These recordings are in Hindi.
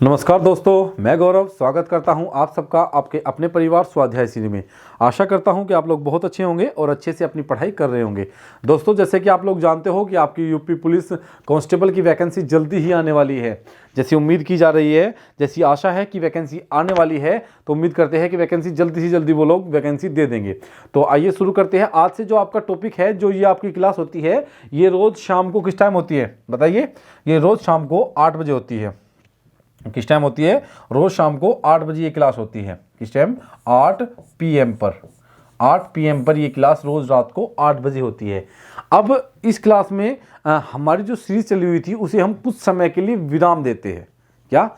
नमस्कार दोस्तों, मैं गौरव स्वागत करता हूं आप सबका आपके अपने परिवार स्वाध्याय सीरी में। आशा करता हूं कि आप लोग बहुत अच्छे होंगे और अच्छे से अपनी पढ़ाई कर रहे होंगे। दोस्तों, जैसे कि आप लोग जानते हो कि आपकी यूपी पुलिस कांस्टेबल की वैकेंसी जल्दी ही आने वाली है। जैसी उम्मीद की जा रही है, जैसी आशा है कि वैकेंसी आने वाली है, तो उम्मीद करते हैं कि वैकेंसी जल्दी से जल्दी वो लोग वैकेंसी दे देंगे। तो आइए शुरू करते हैं। आज से जो आपका टॉपिक है, जो ये आपकी क्लास होती है, ये रोज़ शाम को किस टाइम होती है बताइए? ये रोज़ शाम को 8 बजे होती है। किस टाइम होती है? रोज शाम को 8 बजे ये क्लास होती है। किस टाइम? 8 PM पर। 8 PM पर ये क्लास रोज रात को 8 बजे होती है। अब इस क्लास में हमारी जो सीरीज चली हुई थी उसे हम कुछ समय के लिए विराम देते हैं। क्या?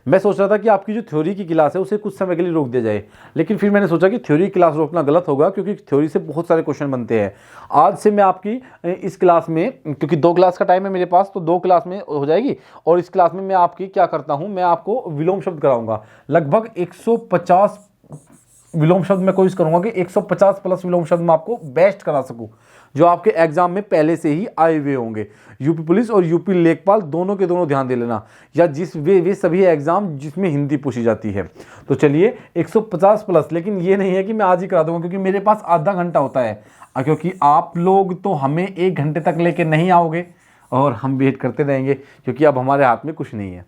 मैं सोच रहा था कि आपकी जो थ्योरी की क्लास है उसे कुछ समय के लिए रोक दिया जाए, लेकिन फिर मैंने सोचा कि थ्योरी क्लास रोकना गलत होगा, क्योंकि थ्योरी से बहुत सारे क्वेश्चन बनते हैं। आज से मैं आपकी इस क्लास में, क्योंकि 2 क्लास का टाइम है मेरे पास, तो 2 क्लास में हो जाएगी। और इस क्लास में मैं आपकी क्या करता हूँ, मैं आपको विलोम शब्द कराऊंगा। लगभग 150 विलोम शब्द मैं कोशिश करूंगा कि 150 प्लस विलोम शब्द मैं आपको बेस्ट करा सकूं, जो आपके एग्जाम में पहले से ही आए हुए होंगे। यूपी पुलिस और यूपी लेखपाल दोनों के दोनों ध्यान दे लेना, या वे सभी एग्जाम जिसमें हिंदी पूछी जाती है। तो चलिए 150 प्लस, लेकिन ये नहीं है कि मैं आज ही करा दूंगा, क्योंकि मेरे पास आधा घंटा होता है। क्योंकि आप लोग तो हमें 1 घंटे तक लेके नहीं आओगे और हम वेट करते रहेंगे, क्योंकि अब हमारे हाथ में कुछ नहीं है।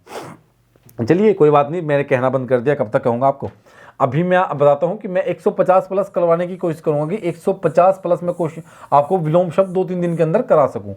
चलिए कोई बात नहीं, मैंने कहना बंद कर दिया। कब तक कहूँगा आपको? अभी मैं बताता हूं कि मैं 150 प्लस करवाने की कोशिश करूंगा कि 150 प्लस में क्वेश्चन आपको विलोम शब्द 2-3 दिन के अंदर करा सकूं।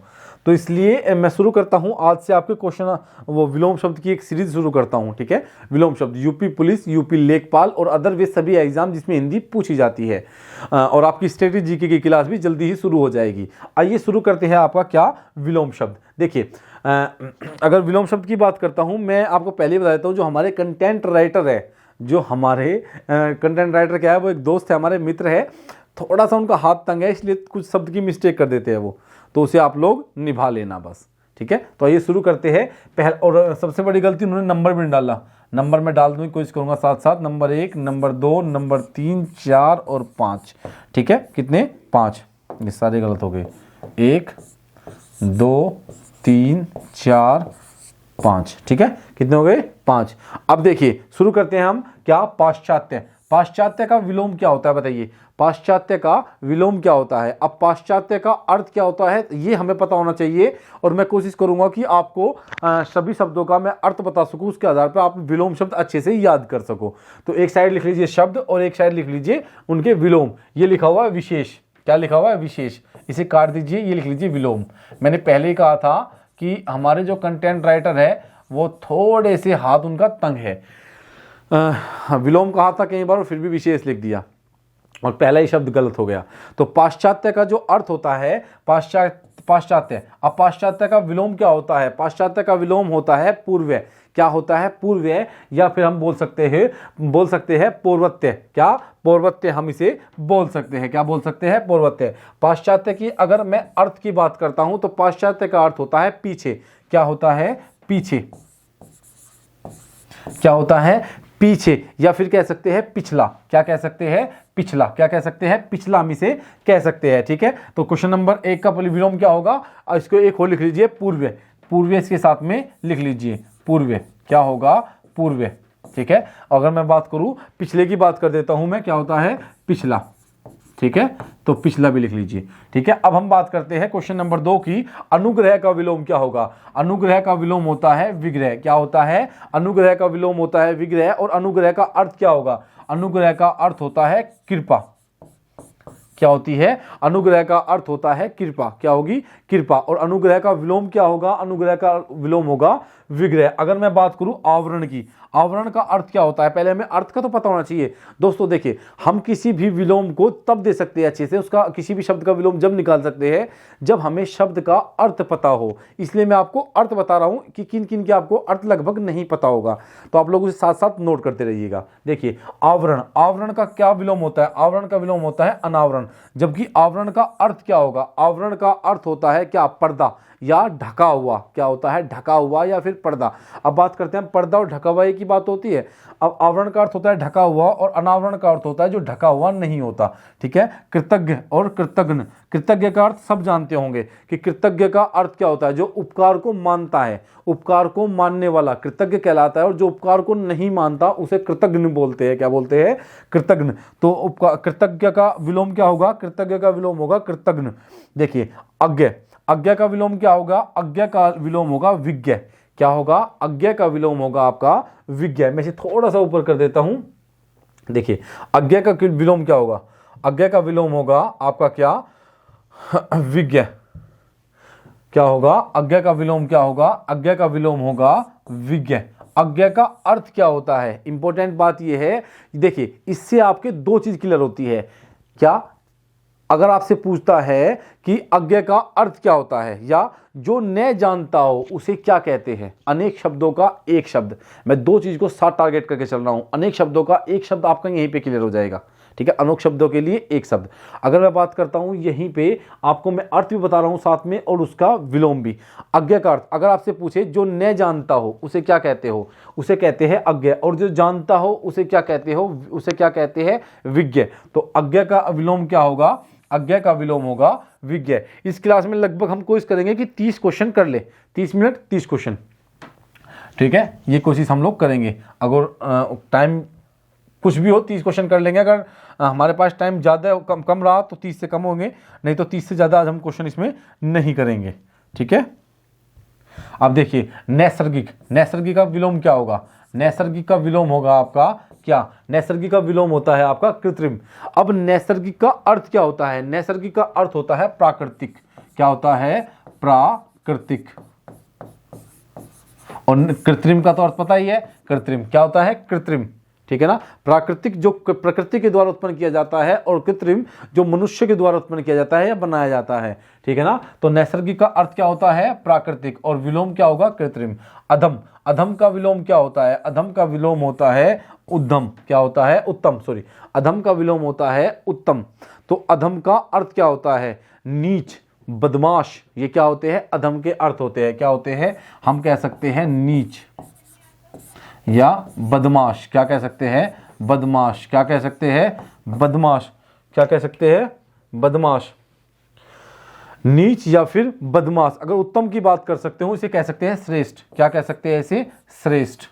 तो इसलिए मैं शुरू करता हूं आज से आपके क्वेश्चन, वो विलोम शब्द की एक सीरीज शुरू करता हूं। ठीक है? विलोम शब्द यूपी पुलिस, यूपी लेखपाल और अदर वे सभी एग्जाम जिसमें हिंदी पूछी जाती है। और आपकी स्टेटिक जीके की क्लास भी जल्दी ही शुरू हो जाएगी। आइए शुरू करते हैं आपका क्या विलोम शब्द। देखिए, अगर विलोम शब्द की बात करता हूं, मैं आपको पहले बता देता हूं, जो हमारे कंटेंट राइटर है, जो हमारे कंटेंट राइटर क्या है, वो एक दोस्त है, हमारे मित्र है। थोड़ा सा उनका हाथ तंग है, इसलिए कुछ शब्द की मिस्टेक कर देते हैं वो, तो उसे आप लोग निभा लेना बस। ठीक है? तो आइए शुरू करते हैं। और सबसे बड़ी गलती, उन्होंने नंबर भी नहीं डाला। नंबर में डाल दूँ, कोशिश करूंगा साथ साथ। नंबर 1, नंबर 2, नंबर 3, 4 और 5। ठीक है? कितने? 5। ये सारे गलत हो गए। 1, 2, 3, 4, 5। ठीक है? कितने हो गए? 5। अब देखिए शुरू करते हैं हम क्या? पाश्चात्य। पाश्चात्य का विलोम क्या होता है बताइए? पाश्चात्य का विलोम क्या होता है? अब पाश्चात्य का अर्थ क्या होता है ये हमें पता होना चाहिए, और मैं कोशिश करूंगा कि आपको सभी शब्दों का मैं अर्थ बता सकूं, उसके आधार पर आप विलोम शब्द अच्छे से याद कर सको। तो एक साइड लिख लीजिए शब्द और एक साइड लिख लीजिए उनके विलोम। ये लिखा हुआ है विशेष। क्या लिखा हुआ है? विशेष। इसे काट दीजिए, ये लिख लीजिए विलोम। मैंने पहले ही कहा था कि हमारे जो कंटेंट राइटर है वो थोड़े से हाथ उनका तंग है। विलोम कहा था कई बार और फिर भी विशेष लिख दिया, और पहला ही शब्द गलत हो गया। तो पाश्चात्य का जो अर्थ होता है पाश्चात्य। अब पाश्चात्य का विलोम क्या होता है? पाश्चात्य का विलोम होता है पूर्व्य। क्या होता है? पूर्व्य, या फिर हम बोल सकते हैं पौर्वत्य। क्या? पौर्वत्य हम इसे बोल सकते हैं। क्या बोल सकते हैं? पौर्वत्य। पाश्चात्य की अगर मैं अर्थ की बात करता हूं, तो पाश्चात्य का अर्थ होता है पीछे। क्या होता है? पीछे। क्या होता है? पीछे, या फिर कह सकते हैं पिछला। क्या कह सकते हैं? पिछला। क्या कह सकते हैं? पिछला हम इसे कह सकते हैं। ठीक है? तो क्वेश्चन नंबर 1 का विलोम क्या होगा? इसको एक और लिख लीजिए, पूर्व्य। पूर्व्य इसके साथ में लिख लीजिए, पूर्व्य। क्या होगा? पूर्व्य। ठीक है? अगर मैं बात करूं पिछले की, बात कर देता हूं मैं, क्या होता है? पिछला। ठीक है? तो पिछला भी लिख लीजिए। ठीक है? अब हम बात करते हैं क्वेश्चन नंबर 2 की। अनुग्रह का विलोम क्या होगा? अनुग्रह का विलोम होता है विग्रह। क्या होता है? अनुग्रह का विलोम होता है विग्रह। और अनुग्रह का अर्थ क्या होगा? अनुग्रह का अर्थ होता है कृपा। क्या होती है? अनुग्रह का अर्थ होता है कृपा। क्या होगी? कृपा। और अनुग्रह का विलोम क्या होगा? अनुग्रह का विलोम होगा विग्रह। अगर मैं बात करूं आवरण की, आवरण का अर्थ क्या होता है? पहले हमें अर्थ का तो पता होना चाहिए। दोस्तों देखिए, हम किसी भी विलोम को तब दे सकते हैं अच्छे से, उसका किसी भी शब्द का विलोम जब निकाल सकते हैं जब हमें शब्द का अर्थ पता हो। इसलिए मैं आपको अर्थ बता रहा हूं कि किन किन के आपको अर्थ लगभग नहीं पता होगा, तो आप लोग उसे साथ साथ नोट करते रहिएगा। देखिए, आवरण। आवरण का क्या विलोम होता है? आवरण का विलोम होता है अनावरण। जबकि आवरण का अर्थ क्या होगा? आवरण का अर्थ होता है क्या? पर्दा। या ढका हुआ, क्या होता है ढका हुआ या फिर पर्दा। अब बात करते हैं पर्दा और ढका हुआ की बात होती है। अब आवरण का अर्थ होता है ढका हुआ और अनावरण का अर्थ होता है जो ढका हुआ नहीं होता, ठीक है। कृतज्ञ और कृतघ्न, कृतज्ञ का अर्थ सब जानते होंगे कि कृतज्ञ का अर्थ क्या होता है, जो उपकार को मानता है, उपकार को मानने वाला कृतज्ञ कहलाता है, और जो उपकार को नहीं मानता उसे कृतघ्न बोलते हैं। क्या बोलते हैं? कृतघ्न। तो कृतज्ञ का विलोम क्या होगा? कृतज्ञ का विलोम होगा कृतघ्न। देखिए अज्ञ, अज्ञ का विलोम क्या होगा? अज्ञ का विलोम होगा विज्ञ। क्या होगा? अज्ञ का विलोम होगा आपका विज्ञ। मैं इसे थोड़ा सा ऊपर कर देता हूं। देखिए अज्ञ का विलोम क्या होगा? अज्ञ का विलोम होगा आपका क्या? विज्ञ। क्या होगा? अज्ञ का विलोम क्या होगा? अज्ञ का विलोम होगा विज्ञ। अज्ञ का अर्थ क्या होता है? इंपॉर्टेंट बात यह है, देखिए इससे आपके दो चीज क्लियर होती है। क्या? अगर आपसे पूछता है कि अज्ञ का अर्थ क्या होता है या जो न जानता हो उसे क्या कहते हैं, अनेक शब्दों का एक शब्द। मैं दो चीज को साथ टारगेट करके चल रहा हूं। अनेक शब्दों का एक शब्द आपका यहीं पे क्लियर हो जाएगा, ठीक है। अनेक शब्दों के लिए एक शब्द। अगर मैं बात करता हूं यहीं पे आपको मैं अर्थ भी बता रहा हूं साथ में और उसका विलोम भी। अज्ञ का अर्थ अगर आपसे पूछे जो न जानता हो उसे क्या कहते हो, उसे कहते हैं अज्ञ, और जो जानता हो उसे क्या कहते हो, उसे क्या कहते हैं? विज्ञ। तो अज्ञ का विलोम क्या होगा? अज्ञ का विलोम होगा विज्ञ। इस क्लास में लगभग हम कोशिश करेंगे कि 30 क्वेश्चन कर ले, 30 मिनट 30 क्वेश्चन, ठीक है। ये कोशिश हम लोग करेंगे। अगर टाइम कुछ भी हो 30 क्वेश्चन कर लेंगे। अगर हमारे पास टाइम ज़्यादा कम रहा तो 30 से कम होंगे, नहीं तो 30 से ज़्यादा आज हम क्वेश्चन इसमें नहीं करेंगे, ठीक है। अब देखिए नैसर्गिक, नैसर्गिक का विलोम क्या होगा? नैसर्गिक का विलोम होगा आपका क्या? नैसर्गिक का विलोम होता है आपका कृत्रिम। अब नैसर्गिक का अर्थ क्या होता है? नैसर्गिक का अर्थ होता है प्राकृतिक। क्या होता है? प्राकृतिक। और कृत्रिम का तो अर्थ पता ही है, कृत्रिम क्या होता है? कृत्रिम, ठीक है ना। प्राकृतिक जो प्रकृति के द्वारा उत्पन्न किया जाता है और कृत्रिम जो मनुष्य के द्वारा उत्पन्न किया जाता है या बनाया जाता है, ठीक है ना। तो नैसर्गिक का अर्थ क्या होता है? प्राकृतिक, और विलोम क्या होगा? कृत्रिम। अधम, अधम का विलोम क्या होता है? अधम का विलोम होता है उद्धम। क्या होता है? उत्तम, सॉरी, अधम का विलोम होता है उत्तम। तो अधम का अर्थ क्या होता है? नीच, बदमाश। ये क्या होते हैं? अधम के अर्थ होते हैं। क्या होते हैं? हम कह सकते हैं नीच या बदमाश। क्या कह सकते हैं? बदमाश। क्या कह सकते हैं? बदमाश। क्या कह सकते हैं? बदमाश, नीच या फिर बदमाश। अगर उत्तम की बात कर सकते हो इसे कह सकते हैं श्रेष्ठ। क्या कह सकते हैं इसे? श्रेष्ठ।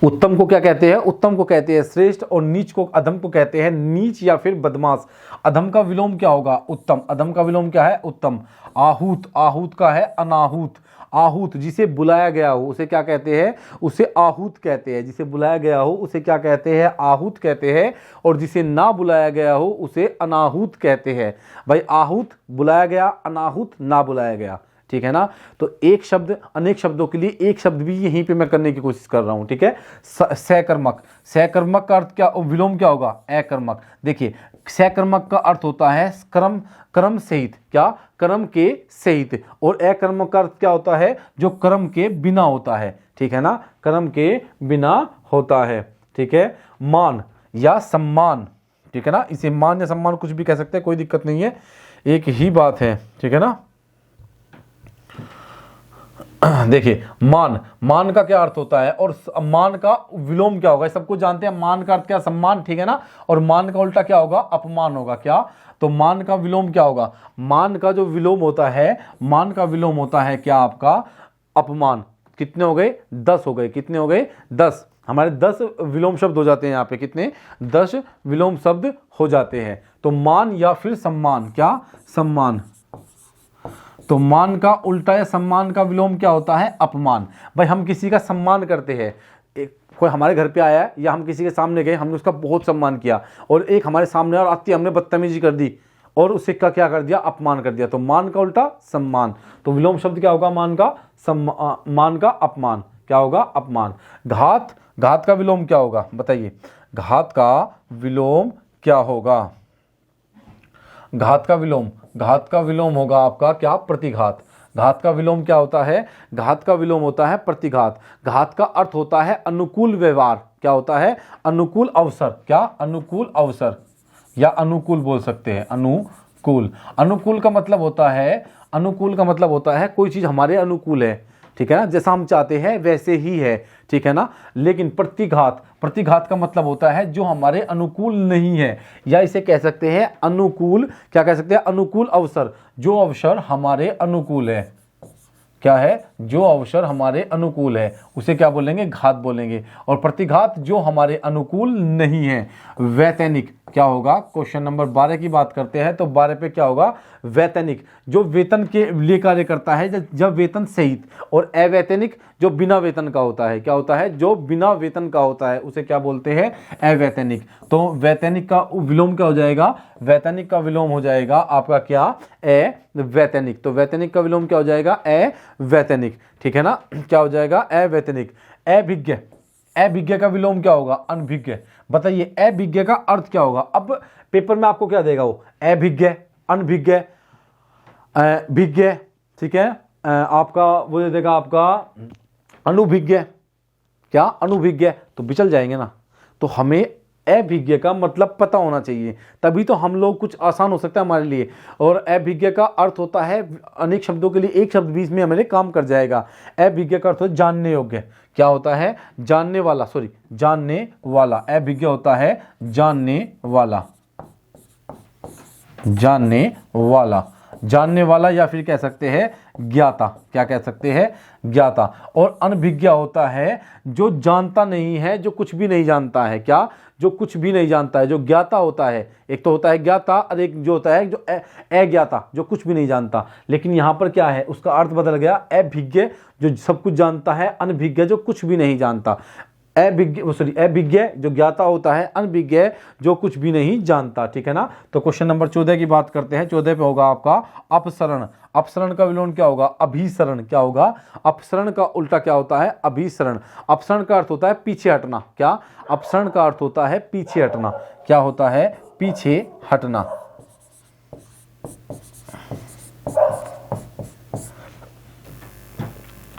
उत्तम को क्या कहते हैं? उत्तम को कहते हैं श्रेष्ठ, और नीच को, अधम को कहते हैं नीच या फिर बदमाश। अधम का विलोम क्या होगा? उत्तम। अधम का विलोम क्या है? उत्तम। आहूत, आहूत का है अनाहूत। आहूत जिसे बुलाया गया हो उसे क्या कहते हैं? उसे आहूत कहते हैं। जिसे बुलाया गया हो उसे क्या कहते हैं? आहूत कहते हैं। और जिसे ना बुलाया गया हो उसे अनाहूत कहते हैं। भाई आहूत बुलाया गया, अनाहूत ना बुलाया गया, ठीक है ना। तो एक शब्द अनेक शब्दों के लिए एक शब्द भी यहीं पे मैं करने की कोशिश कर रहा हूं, ठीक है। सहकर्मक, सहकर्मक का अर्थ क्या, विलोम क्या होगा? अकर्मक। देखिए सहकर्मक का अर्थ होता है कर्म, कर्म सहित। क्या? कर्म के सहित। और अकर्मक का अर्थ क्या होता है? जो कर्म के बिना होता है, ठीक है ना, कर्म के बिना होता है, ठीक है। मान या सम्मान, ठीक है ना। इसे मान या सम्मान कुछ भी कह सकते हैं, कोई दिक्कत नहीं है, एक ही बात है, ठीक है ना। देखिए मान, मान का क्या अर्थ होता है और मान का विलोम क्या होगा? सबको जानते हैं मान का अर्थ क्या? सम्मान, ठीक है ना। और मान का उल्टा क्या होगा? अपमान होगा। क्या? तो मान का विलोम क्या होगा? मान का जो विलोम होता है, मान का विलोम होता है क्या आपका? अपमान। कितने हो गए? 10 हो गए। कितने हो गए? 10। हमारे 10 विलोम शब्द हो जाते हैं यहाँ पे। कितने? 10 विलोम शब्द हो जाते हैं। तो मान या फिर सम्मान। क्या? सम्मान। तो मान का उल्टा या सम्मान का विलोम क्या होता है? अपमान। भाई हम किसी का सम्मान करते हैं, कोई हमारे घर पे आया है या हम किसी के सामने गए, हमने उसका बहुत सम्मान किया, और एक हमारे सामने और आती हमने बदतमीजी कर दी और उससे का क्या कर दिया? अपमान कर दिया। तो मान का उल्टा सम्मान। तो विलोम शब्द क्या होगा? मान का मान का अपमान। क्या होगा? अपमान। घात, घात का विलोम क्या होगा? बताइए, घात का विलोम क्या होगा? घात का विलोम, घात का विलोम होगा आपका क्या? प्रतिघात। घात का विलोम क्या होता है? घात का विलोम होता है प्रतिघात। घात का अर्थ होता है अनुकूल व्यवहार। क्या होता है? अनुकूल अवसर। क्या? अनुकूल अवसर या अनुकूल बोल सकते हैं, अनुकूल। कूल। अनुकूल का मतलब होता है, अनुकूल का मतलब होता है कोई चीज़ हमारे अनुकूल है, ठीक है ना, जैसा हम चाहते हैं वैसे ही है, ठीक है ना। लेकिन प्रतिघात, प्रतिघात का मतलब होता है जो हमारे अनुकूल नहीं है, या इसे कह सकते हैं अनुकूल, क्या कह सकते हैं, अनुकूल अवसर, जो अवसर हमारे अनुकूल है, क्या है, जो अवसर हमारे अनुकूल है उसे क्या बोलेंगे, घात बोलेंगे। और प्रतिघात जो हमारे अनुकूल नहीं है, वैतनिक क्या होगा। क्वेश्चन नंबर 12 की बात करते हैं तो 12 पे क्या होगा, वैतनिक जो वेतन के लिए कार्य करता है, जब वेतन सहित, और अवैतनिक जो बिना वेतन का होता है, क्या होता है, जो बिना वेतन का होता है उसे क्या बोलते हैं, अवैतनिक। तो वैतनिक का विलोम क्या हो जाएगा, वैतनिक का विलोम हो जाएगा आपका क्या, अवैतनिक। तो वैतनिक का विलोम क्या हो जाएगा, अवैतनिक, ठीक है ना, क्या हो जाएगा, अवैतनिक। अभिज्ञ, अभिज्ञ का विलोम क्या होगा, अनभिज्ञ। बताइए अभिज्ञ का अर्थ क्या होगा। अब पेपर में आपको क्या देगा वो, अभिज्ञ, अनभिज्ञ, भिज्ञ, ठीक है, आपका वो दे देगा आपका अनुभिज्ञ, क्या, अनुभिज्ञ, तो बिचल जाएंगे ना। तो हमें अभिज्ञ का मतलब पता होना चाहिए, तभी तो हम लोग कुछ आसान हो सकता है हमारे लिए। और अभिज्ञ का अर्थ होता है अनेक शब्दों के लिए एक शब्द बीच में हमारे काम कर जाएगा। अभिज्ञ का अर्थ होता है जानने योग्य, क्या होता है, जानने वाला, सॉरी जानने वाला। अभिज्ञ होता है जानने वाला, जानने वाला, जानने वाला, या फिर कह सकते हैं ज्ञाता, क्या कह सकते हैं, ज्ञाता। और अनभिज्ञ होता है जो जानता नहीं है, जो कुछ भी नहीं जानता है, क्या, जो कुछ भी नहीं जानता है। जो ज्ञाता होता है, एक तो होता है ज्ञाता और एक जो होता है जो अज्ञाता, जो कुछ भी नहीं जानता। लेकिन यहाँ पर क्या है, उसका अर्थ बदल गया, अभिज्ञ जो सब कुछ जानता है, अनभिज्ञ जो कुछ भी नहीं जानता। अभिज्ञ जो ज्ञाता होता है, अनभिज्ञ जो कुछ भी नहीं जानता, ठीक है ना। तो क्वेश्चन नंबर 14 की बात करते हैं। 14 पे होगा आपका अपसरण। अपसरण का विलोम क्या होगा, अभिसरण, क्या होगा, अपसरण का उल्टा क्या होता है, अभिसरण। अपसरण का अर्थ होता है पीछे हटना, क्या, अपसरण का अर्थ होता है पीछे हटना, क्या होता है, पीछे हटना।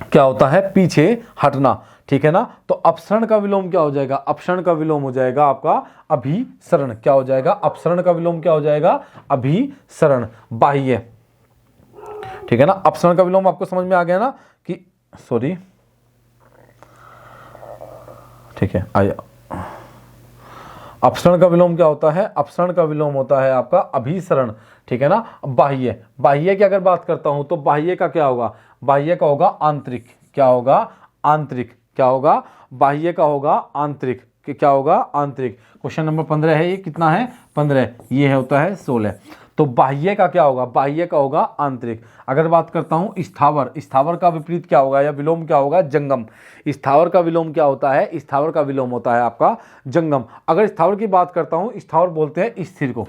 क्या होता है, पीछे हटना, ठीक है ना। तो अपसरण का विलोम क्या हो जाएगा, अपसरण का विलोम हो जाएगा आपका अभिसरण, क्या हो जाएगा, अपसरण का विलोम क्या हो जाएगा, अभिसरण। बाह्य, ठीक है ना। अपसरण का विलोम आपको समझ में आ गया ना कि, सॉरी, ठीक है, आइए। अपसरण का विलोम क्या होता है, अपसरण का विलोम होता है आपका अभिसरण, ठीक है ना। बाह्य, बाह्य की अगर बात करता हूं तो बाह्य का क्या होगा, बाह्य का होगा आंतरिक, क्या होगा, आंतरिक, क्या होगा, बाह्य का होगा आंतरिक, क्या होगा, आंतरिक। क्वेश्चन नंबर 15 है, ये कितना है, 15, ये होता है 16। तो बाह्य का क्या होगा, बाह्य का होगा आंतरिक। अगर बात करता हूं स्थावर, स्थावर का विपरीत क्या होगा या विलोम क्या होगा, जंगम। स्थावर का विलोम क्या होता है, स्थावर का विलोम होता है आपका जंगम। अगर स्थावर की बात करता हूं, स्थावर बोलते हैं स्थिर को,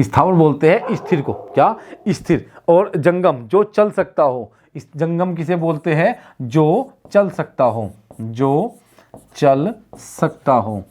स्थावर बोलते हैं स्थिर को, क्या, स्थिर। और जंगम जो चल सकता हो, इस जंगम किसे बोलते हैं, जो चल सकता हो, जो चल सकता हो।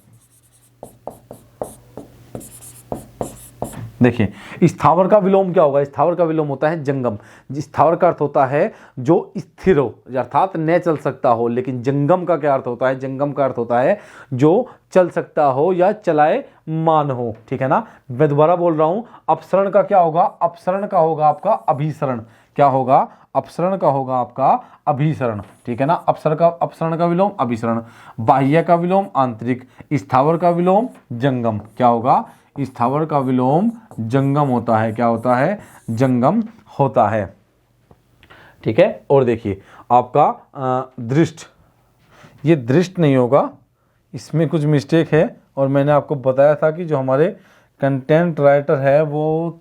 देखिए स्थावर का विलोम क्या होगा, स्थावर का विलोम होता है जंगम। स्थावर का अर्थ होता है जो स्थिर हो, अर्थात न चल सकता हो। लेकिन जंगम का क्या अर्थ होता है, जंगम का अर्थ होता है जो चल सकता हो या चलाए मान हो, ठीक है ना। मैं दोबारा बोल रहा हूं, अपसरण का क्या होगा, अपसरण का होगा आपका अभिसरण, क्या होगा, अपसरण का होगा आपका अभिसरण, ठीक है ना। अपसरण का विलोम अभिसरण, बाह्य का विलोम आंतरिक, स्थावर का विलोम जंगम, क्या होगा, स्थावर का विलोम जंगम होता है, क्या होता है, जंगम होता है, ठीक है। और देखिए आपका दृष्ट, ये दृष्ट नहीं होगा, इसमें कुछ मिस्टेक है। और मैंने आपको बताया था कि जो हमारे कंटेंट राइटर है वो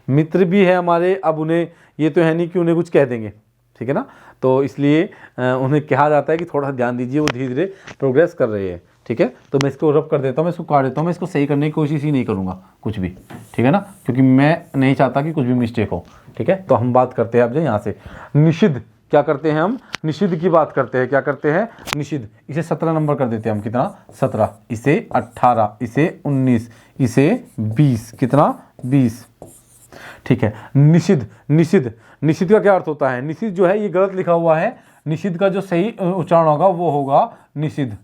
मित्र भी है हमारे, अब उन्हें ये तो है नहीं कि उन्हें कुछ कह देंगे, ठीक है ना। तो इसलिए उन्हें कहा जाता है कि थोड़ा ध्यान दीजिए, वो धीरे धीरे प्रोग्रेस कर रहे हैं, ठीक है। तो मैं इसको रब कर देता हूँ, मैं इसको काट देता हूँ, मैं इसको सही करने की कोशिश ही नहीं करूँगा कुछ भी, ठीक है ना, क्योंकि मैं नहीं चाहता कि कुछ भी मिस्टेक हो, ठीक है। तो हम बात करते हैं अब जो यहाँ से निषिद्ध, क्या करते हैं हम, निषिद्ध की बात करते हैं, क्या करते हैं, निषिद्ध। इसे 17 नंबर कर देते हैं हम, कितना, 17, इसे 18, इसे 19, इसे 20, कितना, 20, ठीक है। निषिद्ध, निषिद्ध, निषिद्ध का क्या अर्थ होता है, निषिद्ध जो है ये गलत लिखा हुआ है, निषिद्ध का जो सही उच्चारण होगा वो होगा निषिद्ध।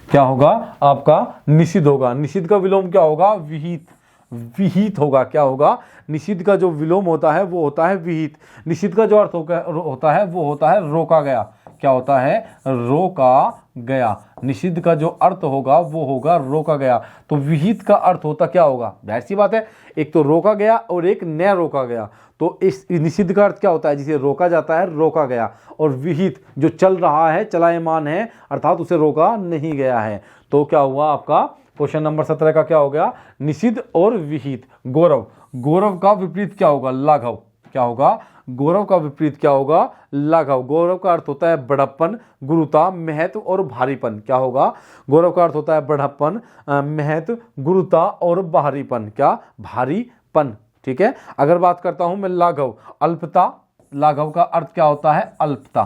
क्या होगा आपका निषिद्ध होगा। निषिद्ध का विलोम क्या होगा विहित, विहित होगा। क्या होगा निषिद्ध का जो विलोम होता है वो होता है विहित। निषिद्ध का जो अर्थ होता है वो होता है रोका गया। क्या होता है रोका गया। निषिद्ध का जो अर्थ होगा वो होगा रोका गया। तो विहित का अर्थ होता क्या होगा, जाहिर सी बात है एक तो रोका गया और एक न रोका गया। तो इस निषिद्ध का अर्थ क्या होता है जिसे रोका जाता है रोका गया, और विहित जो चल रहा है चलायमान है अर्थात उसे रोका नहीं गया है। तो क्या हुआ आपका क्वेश्चन नंबर 17 का क्या हो गया निषिद्ध और विहित। गौरव, गौरव का विपरीत क्या होगा लाघव। क्या होगा गौरव का विपरीत क्या होगा लाघव। गौरव का अर्थ होता है बड़प्पन, गुरुता, महत्व और भारीपन। क्या होगा गौरव का अर्थ होता है बड़प्पन, महत्व, गुरुता और भारीपन। क्या भारीपन। ठीक है। अगर बात करता हूं मैं लाघव, अल्पता। लाघव का अर्थ क्या होता है अल्पता।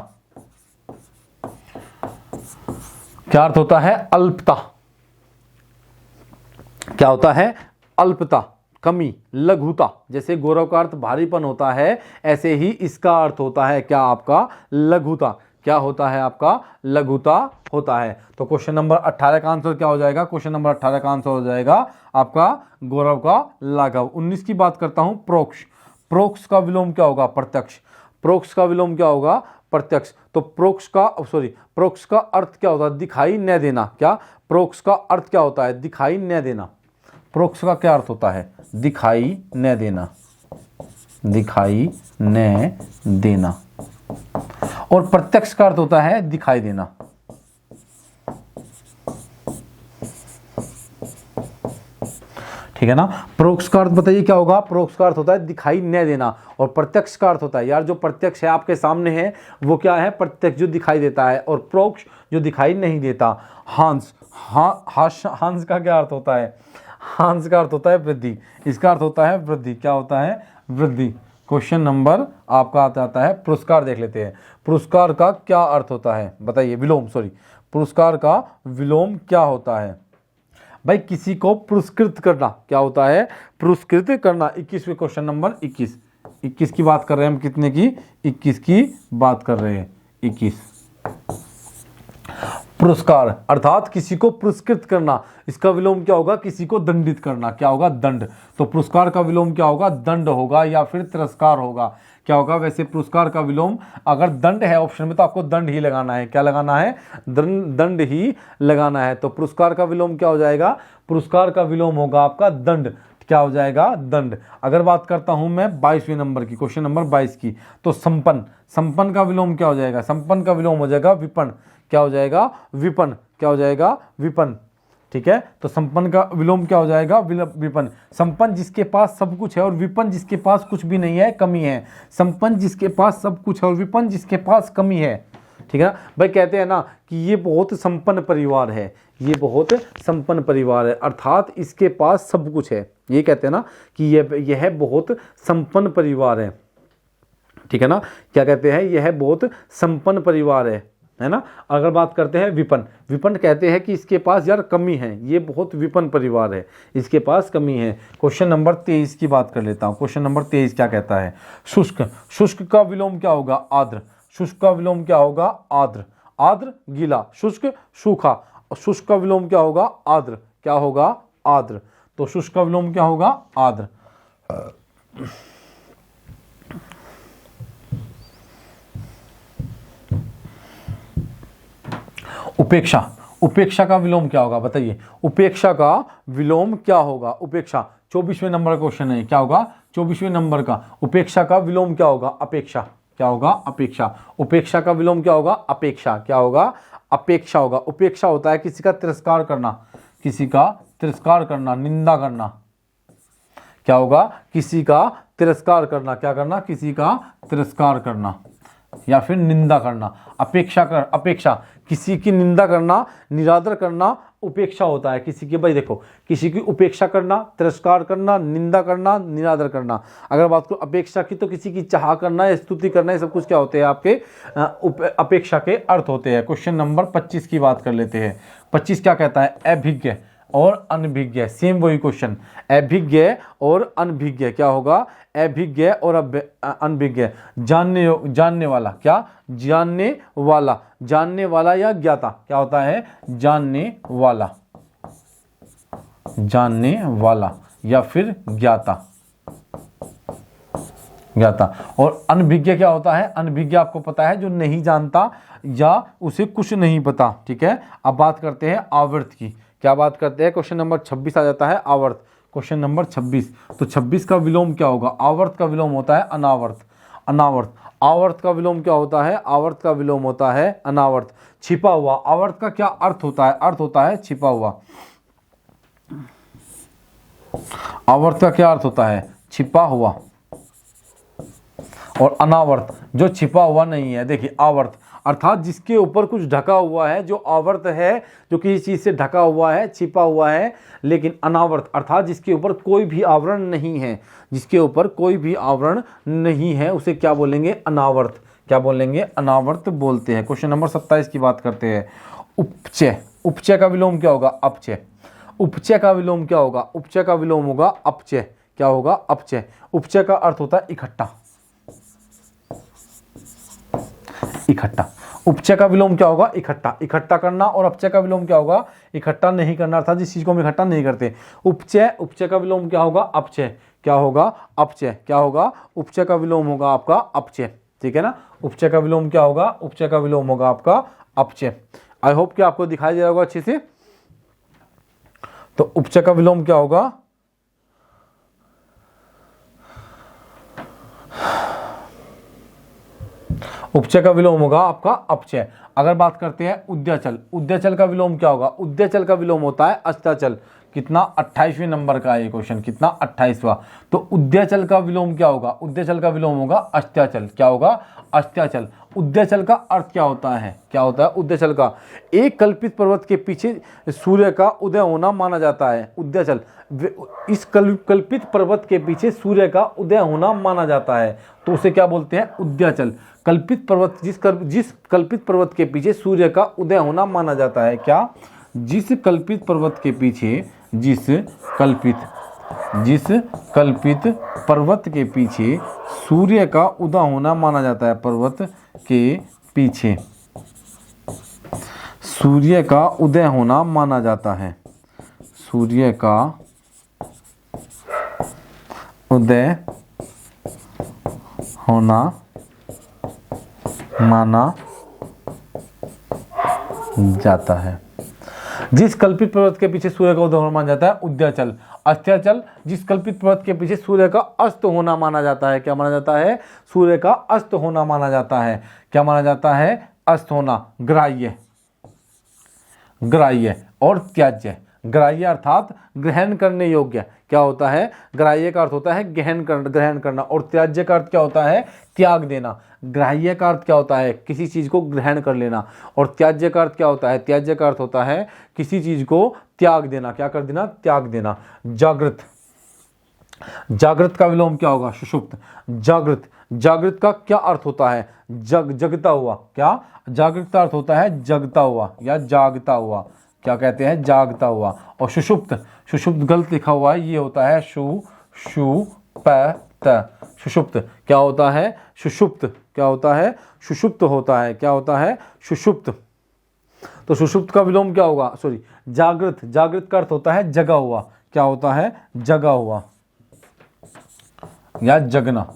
क्या अर्थ होता है अल्पता। क्या होता है अल्पता, कमी, लघुता। जैसे गौरव का अर्थ भारीपन होता है ऐसे ही इसका अर्थ होता है क्या आपका लघुता। क्या होता है आपका लघुता होता है। तो क्वेश्चन नंबर 18 का आंसर क्या हो जाएगा, क्वेश्चन नंबर 18 का आंसर हो जाएगा आपका गौरव का लाघव। 19 की बात करता हूं प्रोक्ष। प्रोक्ष का विलोम क्या होगा प्रत्यक्ष। प्रोक्ष का विलोम क्या होगा प्रत्यक्ष। तो प्रोक्ष का अर्थ क्या होता है दिखाई न देना। क्या प्रोक्ष का अर्थ क्या होता है दिखाई न देना। प्रोक्ष का क्या अर्थ होता है दिखाई न देना, दिखाई न देना। और प्रत्यक्ष का अर्थ होता है दिखाई देना। ठीक है ना। प्रोक्ष का अर्थ बताइए क्या होगा। प्रोक्ष का अर्थ होता है दिखाई न देना, और प्रत्यक्ष का अर्थ होता है यार जो प्रत्यक्ष है आपके सामने है वो क्या है प्रत्यक्ष जो दिखाई देता है, और प्रोक्ष जो दिखाई नहीं देता। हंस, हंस का क्या अर्थ होता है हंस का अर्थ होता है वृद्धि। इसका अर्थ होता है वृद्धि। क्या होता है वृद्धि। क्वेश्चन नंबर आपका आता है पुरस्कार। देख लेते हैं पुरस्कार का क्या अर्थ होता है बताइए। विलोम, पुरस्कार का विलोम क्या होता है भाई किसी को पुरस्कृत करना। क्या होता है पुरस्कृत करना। 21वें क्वेश्चन नंबर 21 की बात कर रहे हैं हम। कितने की 21 की बात कर रहे हैं 21। पुरस्कार अर्थात किसी को पुरस्कृत करना। इसका विलोम क्या होगा किसी को दंडित करना। क्या होगा दंड। तो पुरस्कार का विलोम क्या होगा दंड होगा या फिर तिरस्कार होगा। क्या होगा वैसे पुरस्कार का विलोम अगर दंड है ऑप्शन में तो आपको दंड ही लगाना है। क्या लगाना है दंड ही लगाना है। तो पुरस्कार का विलोम क्या हो जाएगा पुरस्कार का विलोम होगा आपका दंड। क्या हो जाएगा दंड। अगर बात करता हूं मैं 22वें नंबर की क्वेश्चन नंबर 22 की, तो संपन्न। संपन्न का विलोम क्या हो जाएगा संपन्न का विलोम हो जाएगा विपन्न। क्या हो जाएगा विपन्न। क्या हो जाएगा विपन्न। ठीक है। तो संपन्न का विलोम क्या हो जाएगा विपन्न। संपन्न जिसके पास सब कुछ है और विपन्न जिसके पास कुछ भी नहीं है कमी है। संपन्न जिसके पास सब कुछ है और विपन्न जिसके पास कमी है। ठीक है ना भाई। कहते हैं ना कि ये बहुत संपन्न परिवार है, ये बहुत संपन्न परिवार है अर्थात इसके पास सब कुछ है। ये कहते हैं ना कि यह बहुत संपन्न परिवार है। ठीक है ना। क्या कहते हैं यह बहुत संपन्न परिवार है ना। अगर बात करते हैं विपन्न, विपन्न कहते हैं कि इसके पास यार कमी है, ये बहुत विपन्न परिवार है, इसके पास कमी है। क्वेश्चन नंबर 23 की बात कर लेता हूं। क्वेश्चन नंबर 23 क्या कहता है शुष्क। शुष्क का विलोम क्या होगा आर्द्र। शुष्क का विलोम क्या होगा आर्द्र। आर्द्र गीला, शुष्क सूखा। शुष्क का विलोम क्या होगा आर्द्र। क्या होगा आर्द्र। तो शुष्क का विलोम क्या होगा आर्द्र। उपेक्षा। उपेक्षा का विलोम क्या होगा बताइए। उपेक्षा का विलोम क्या होगा उपेक्षा। 24वें नंबर का क्वेश्चन है। क्या होगा 24वें नंबर का। उपेक्षा का विलोम क्या होगा अपेक्षा। क्या होगा अपेक्षा। उपेक्षा का विलोम क्या होगा अपेक्षा। क्या होगा अपेक्षा होगा। उपेक्षा होता है किसी का तिरस्कार करना, किसी का तिरस्कार करना, निंदा करना। क्या होगा किसी का तिरस्कार करना। क्या करना किसी का तिरस्कार करना या फिर निंदा करना। अपेक्षा किसी की निंदा करना, निरादर करना उपेक्षा होता है किसी की। भाई देखो किसी की उपेक्षा करना, तिरस्कार करना, निंदा करना, निरादर करना। अगर बात करो अपेक्षा की तो किसी की चाह करना या स्तुति करना, ये सब कुछ क्या होते हैं आपके अपेक्षा के अर्थ होते हैं। क्वेश्चन नंबर 25 की बात कर लेते हैं। 25 क्या कहता है अभिज्ञ। और अनभिज्ञ, सेम वही क्वेश्चन, अभिज्ञ और अनभिज्ञ क्या होगा, अभिज्ञ और अनभिज्ञ, जानने वाला, क्या जानने वाला, जानने वाला या ज्ञाता क्या होता है, जानने वाला, जानने वाला या फिर ज्ञाता, ज्ञाता। और अनभिज्ञ क्या होता है, अनभिज्ञ आपको पता है जो नहीं जानता या उसे कुछ नहीं पता, ठीक है। अब बात करते हैं आवर्त की, क्या बात करते हैं, क्वेश्चन नंबर 26 आ जाता है आवर्त, क्वेश्चन नंबर 26। तो 26 का विलोम क्या होगा, आवर्त का विलोम होता है अनावर्त, अनावर्त। आवर्त का विलोम क्या होता है, आवर्त का विलोम होता है अनावर्त, छिपा हुआ। आवर्त का क्या अर्थ होता है, अर्थ होता है छिपा हुआ। आवर्त का क्या अर्थ होता है, छिपा हुआ। और अनावर्त जो छिपा हुआ नहीं है। देखिए आवर्त अर्थात जिसके ऊपर कुछ ढका हुआ है, जो आवर्त है जो किसी चीज से ढका हुआ है, छिपा हुआ है। लेकिन अनावर्त अर्थात जिसके ऊपर कोई भी आवरण नहीं है, जिसके ऊपर कोई भी आवरण नहीं है, उसे क्या बोलेंगे, अनावर्त। क्या बोलेंगे, अनावर्त बोलते हैं। क्वेश्चन नंबर 27 की बात करते हैं, उपचय। उपचय का विलोम क्या होगा, अपचय। उपचय का विलोम क्या होगा, उपचय का विलोम होगा अपचय। क्या होगा, अपचय। उपचय का अर्थ होता है इकट्ठा, इकट्ठा। उपचय का विलोम क्या होगा, इकट्ठा, इकट्ठा करना। और अपचय का विलोम क्या होगा, इकट्ठा नहीं करना, अर्थात जिस चीज को हम इकट्ठा नहीं करते। उपचय, उपचय का विलोम क्या होगा, अपचय। क्या होगा, अपचय। क्या होगा, उपचय का विलोम होगा आपका अपचय, ठीक है ना। उपचय का विलोम क्या होगा, उपचय का विलोम होगा आपका अपचय। आई होप कि आपको दिखाई दे रहा होगा अच्छे से। तो उपचय का विलोम क्या होगा, उपचय का विलोम होगा आपका अपचय। अगर बात करते हैं उद्यचल, उद्यचल का विलोम क्या होगा, उद्यचल का विलोम होता है अस्ताचल। कितना, 28वें नंबर का ये क्वेश्चन, कितना, 28वां। तो उद्यचल का विलोम क्या होगा, उद्यचल का विलोम होगा अस्ताचल। क्या होगा, अस्ताचल। उद्यचल का अर्थ क्या होता है, क्या होता है उद्यचल का, एक कल्पित पर्वत के पीछे सूर्य का उदय होना माना जाता है। उद्यचल, इस कल्पित पर्वत के पीछे सूर्य का उदय होना माना जाता है, तो उसे क्या बोलते हैं, उद्याचल। कल्पित पर्वत, जिस कल्पित पर्वत के पीछे सूर्य का उदय होना माना जाता है, क्या, जिस कल्पित पर्वत के पीछे, जिस कल्पित पर्वत के पीछे सूर्य का उदय होना माना जाता है, पर्वत के पीछे सूर्य का उदय होना माना जाता है, सूर्य का उदय होना माना जाता है। जिस कल्पित पर्वत के पीछे सूर्य का उदय होना माना जाता है, उद्याचल। अस्ताचल, जिस कल्पित पर्वत के पीछे सूर्य का अस्त होना माना जाता है। क्या माना जाता है, सूर्य का अस्त होना माना जाता है। क्या माना जाता है, अस्त होना। ग्राह्य, ग्राह्य और त्याज्य। ग्राह्य अर्थात ग्रहण करने योग्य, क्या होता है, ग्राह्य का अर्थ होता है ग्रहण करना। और त्याज्य का अर्थ क्या होता है, त्याग देना। ग्राह्य का अर्थ क्या होता है, किसी चीज को ग्रहण कर लेना। और त्याज्य का अर्थ क्या होता है, त्याज्य का अर्थ होता है किसी चीज को त्याग देना। क्या कर देना, त्याग देना। जागृत, जागृत का विलोम क्या होगा, सुषुप्त। जागृत, जागृत का क्या अर्थ होता है, जगता हुआ। क्या, जागृत का अर्थ होता है जगता हुआ या जागता हुआ। क्या कहते हैं, जागता हुआ। और सुषुप्त, सुषुप्त गलत लिखा हुआ है, ये होता है सुषुप्त। क्या होता है, सुषुप्त। क्या होता है, सुषुप्त होता है। क्या होता है, सुषुप्त। तो सुषुप्त का विलोम क्या होगा, सॉरी, जागृत। जागृत का अर्थ होता है जगा हुआ। क्या होता है, जगा हुआ या जगना।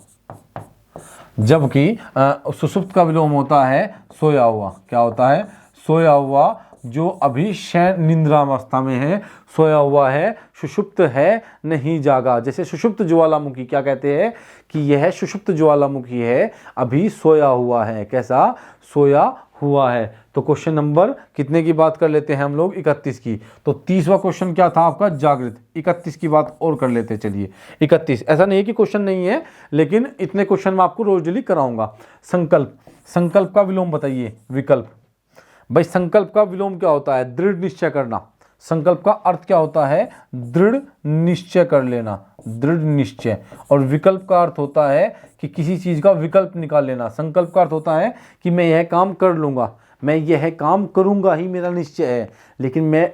जबकि सुषुप्त का विलोम होता है सोया हुआ। क्या होता है, सोया हुआ, जो अभी शयन निद्रावस्था में है, सोया हुआ है, सुषुप्त है, नहीं जागा। जैसे सुषुप्त ज्वालामुखी, क्या कहते हैं कि यह सुषुप्त ज्वालामुखी है, अभी सोया हुआ है। कैसा, सोया हुआ है। तो क्वेश्चन नंबर कितने की बात कर लेते हैं हम लोग, 31 की। तो 30वां क्वेश्चन क्या था आपका, जागृत। 31 की बात और कर लेते, चलिए 31। ऐसा नहीं है कि क्वेश्चन नहीं है, लेकिन इतने क्वेश्चन मैं आपको रोज डेली कराऊंगा। संकल्प, संकल्प का विलोम बताइए, विकल्प। भाई संकल्प का विलोम क्या होता है, दृढ़ निश्चय करना। संकल्प का अर्थ क्या होता है, दृढ़ निश्चय कर लेना, दृढ़ निश्चय। और विकल्प का अर्थ होता है कि किसी चीज का विकल्प निकाल लेना। संकल्प का अर्थ होता है कि मैं यह काम कर लूंगा, मैं यह काम करूंगा ही मेरा निश्चय है, लेकिन मैं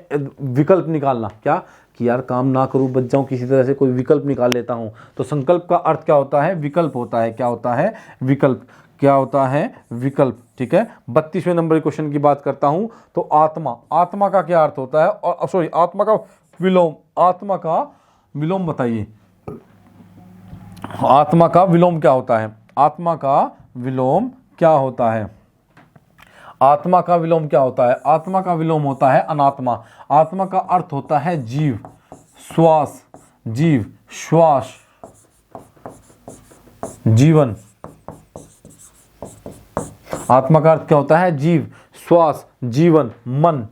विकल्प निकालना क्या कि यार काम ना करूं, बच जाऊं, किसी तरह से कोई विकल्प निकाल लेता हूं। तो संकल्प का अर्थ क्या होता है? विकल्प होता है। क्या होता है? विकल्प। क्या होता है? विकल्प। ठीक है, 32वें नंबर के क्वेश्चन की बात करता हूं। तो आत्मा, आत्मा का क्या अर्थ होता है? और सॉरी, आत्मा का विलोम, आत्मा का विलोम बताइए। आत्मा का विलोम क्या होता है? आत्मा का विलोम क्या होता है? आत्मा का विलोम क्या होता है? आत्मा का विलोम होता है अनात्मा। आत्मा का अर्थ होता है जीव, श्वास, जीव, श्वास, जीवन। आत्मा का अर्थ क्या होता है? जीव, श्वास, जीवन, मन।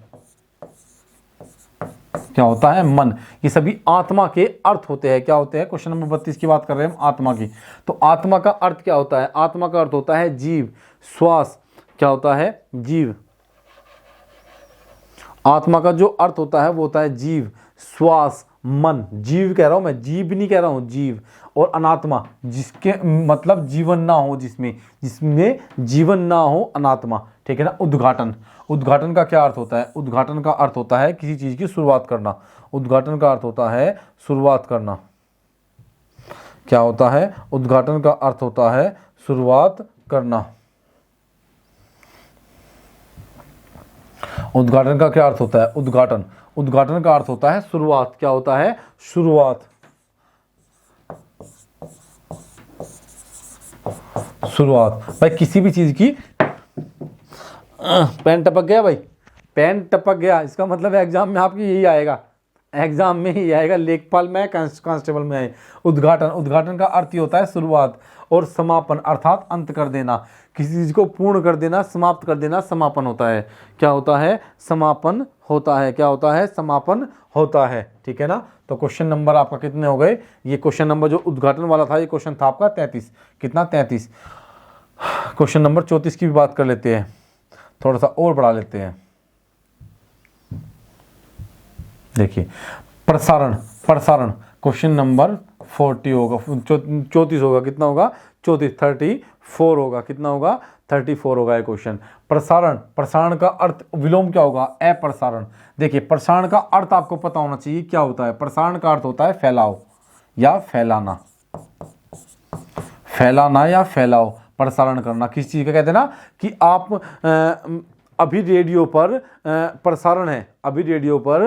क्या होता है? मन। ये सभी आत्मा के अर्थ होते हैं। क्या होते हैं? क्वेश्चन नंबर 32 की बात कर रहे हैं हम आत्मा की। तो आत्मा का अर्थ क्या होता है? आत्मा का अर्थ होता है जीव, श्वास। क्या होता है? जीव। आत्मा का जो अर्थ होता है वो होता है जीव, श्वास, मन। जीव कह रहा हूं मैं, जीव नहीं कह रहा हूं, जीव। और अनात्मा, जिसके मतलब जीवन ना हो, जिसमें जीवन ना हो, अनात्मा। ठीक है ना। उद्घाटन, उद्घाटन का क्या अर्थ होता है? उद्घाटन का अर्थ होता है किसी चीज की शुरुआत करना। उद्घाटन का अर्थ होता है शुरुआत करना। क्या होता है? उद्घाटन का अर्थ होता है शुरुआत करना। उद्घाटन का क्या अर्थ होता है? उद्घाटन, उद्घाटन का अर्थ होता है शुरुआत। क्या होता है? शुरुआत, शुरुआत। भाई किसी भी चीज की, पेन टपक गया भाई, पेन टपक गया, इसका मतलब एग्जाम में आपकी यही आएगा, एग्जाम में ही आएगा, लेखपाल में, कांस्टेबल में आए। उद्घाटन, उद्घाटन का अर्थ ही होता है शुरुआत। और समापन अर्थात अंत कर देना, किसी चीज को पूर्ण कर देना, समाप्त कर देना, समापन होता है। क्या होता है? समापन होता है। क्या होता है? समापन होता है। ठीक है ना। तो क्वेश्चन नंबर आपका कितने हो गए? ये क्वेश्चन नंबर जो उद्घाटन वाला था, ये क्वेश्चन था आपका 33। कितना? 33। क्वेश्चन नंबर 34 की भी बात कर लेते हैं, थोड़ा सा और बढ़ा लेते हैं। देखिए, प्रसारण, प्रसारण क्वेश्चन नंबर 40 होगा, 34 होगा। कितना होगा? 34, 34 होगा। कितना होगा? 34 होगा ये क्वेश्चन। प्रसारण, प्रसारण का अर्थ विलोम क्या होगा? अप्रसारण। देखिए, प्रसारण का अर्थ आपको पता होना चाहिए क्या होता है। प्रसारण का अर्थ होता है फैलाव या फैलाना, फैलाना या फैलाव, प्रसारण करना। किस चीज का कहते हैं ना कि आप अभी रेडियो पर प्रसारण है, अभी रेडियो पर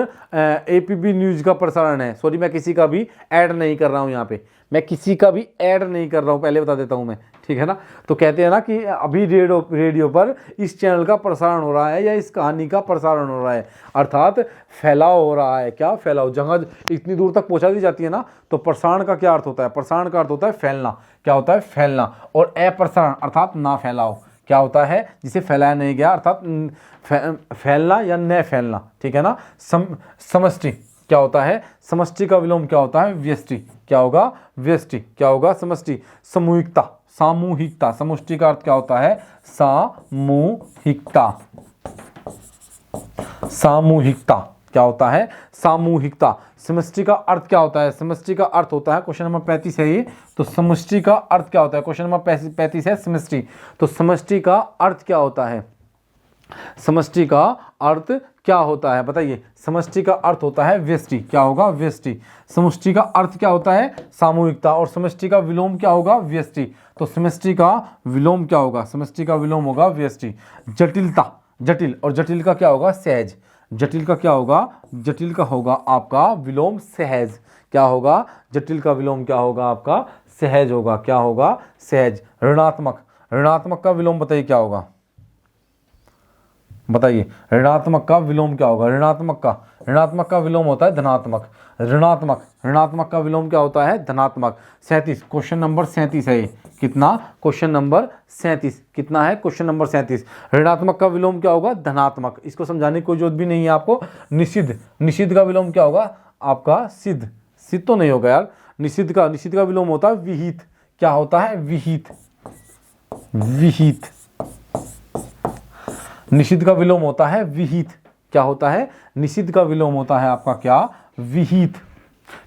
एपीबी न्यूज का प्रसारण है। सॉरी, मैं किसी का भी ऐड नहीं कर रहा हूं, यहाँ पे मैं किसी का भी ऐड नहीं कर रहा हूं, पहले बता देता हूं मैं। ठीक है ना। तो कहते हैं ना कि अभी रेडियो पर इस चैनल का प्रसारण हो रहा है या इस कहानी का प्रसारण हो रहा है, अर्थात फैलाव हो रहा है। क्या? फैलाव। जगह इतनी दूर तक पहुंचा दी जाती है ना, तो प्रसारण का क्या अर्थ होता है? प्रसारण का अर्थ होता है फैलना। क्या होता है? फैलना। और अप्रसारण अर्थात ना फैलाव। क्या होता है? जिसे फैलाया नहीं गया, अर्थात फैलना या न फैलना। ठीक है ना। समष्टि क्या होता है? समष्टि का विलोम क्या होता है? व्यष्टि। क्या होगा? व्यष्टि। क्या होगा? समष्टि। सामूहिकता, सामूहिकता। समष्टि का अर्थ क्या होता है? सामूहिकता, सामूहिकता। क्या होता है? सामूहिकता। समष्टि का अर्थ क्या होता है? समष्टि का अर्थ होता है, क्वेश्चन नंबर 35 है ये, तो समष्टि का अर्थ क्या होता है? क्वेश्चन नंबर 35 है समष्टि। तो समष्टि का अर्थ क्या होता है? समष्टि का अर्थ क्या होता है? बताइए। समष्टि का अर्थ होता है व्यष्टि। क्या होगा? व्यष्टि। समष्टि का अर्थ क्या होता है? सामूहिकता। और समष्टि का विलोम क्या होगा? व्यष्टि। तो समष्टि का विलोम क्या होगा? समष्टि का विलोम होगा व्यष्टि। जटिलता, जटिल। और जटिल का क्या होगा? सहज। जटिल का क्या होगा? जटिल का होगा आपका विलोम सहज। क्या होगा? जटिल का विलोम क्या होगा आपका? सहज होगा। क्या होगा? सहज। ऋणात्मक, ऋणात्मक का विलोम बताइए क्या होगा? बताइए, ऋणात्मक का विलोम क्या होगा? ऋणात्मक का विलोम होता है धनात्मक। ऋणात्मक, ऋणात्मक का विलोम क्या होता है? धनात्मक। 37, क्वेश्चन नंबर 37 है ये। कितना? Question number 37। कितना है? Question number 37। ऋणात्मक का विलोम क्या होगा? धनात्मक। इसको समझाने की कोई जरूरत भी नहीं है आपको। निषिद्ध, निषिद्ध का विलोम क्या होगा आपका? सिद्ध। सिद्ध तो नहीं होगा यार। निषिद्ध का विलोम होता है विहित। क्या होता है? विहित, विहित। निषिद्ध का विलोम होता है विहित। क्या होता है? निषिद्ध का विलोम होता है आपका क्या? विहित।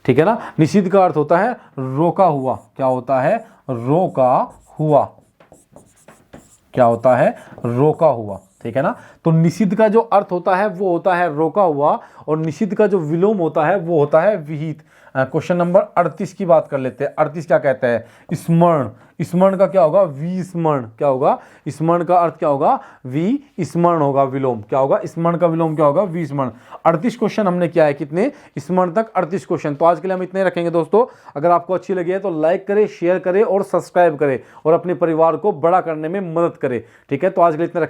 ठीक है ना। निषिद्ध का अर्थ होता है रोका हुआ। क्या होता है? रोका हुआ। क्या होता है, रोका हुआ। ठीक है ना। तो निषिद्ध का जो अर्थ होता है वो होता है रोका हुआ, और निषिद्ध का जो विलोम होता है वो होता है विहित। क्वेश्चन नंबर 38 की बात कर लेते हैं। 38 क्या कहता है, स्मरण। स्मरण का क्या होगा, विस्मरण। क्या होगा, स्मरण का अर्थ क्या होगा, विस्मरण होगा, विलोम क्या होगा, स्मरण का विलोम क्या होगा, विस्मरण। 38 क्वेश्चन हमने किया है, कितने, स्मरण तक 38 क्वेश्चन। तो आज के लिए हम इतने रखेंगे दोस्तों। अगर आपको अच्छी लगी है तो लाइक करें, शेयर करें और सब्सक्राइब करें, और अपने परिवार को बड़ा करने में मदद करें। ठीक है, तो आज के लिए इतना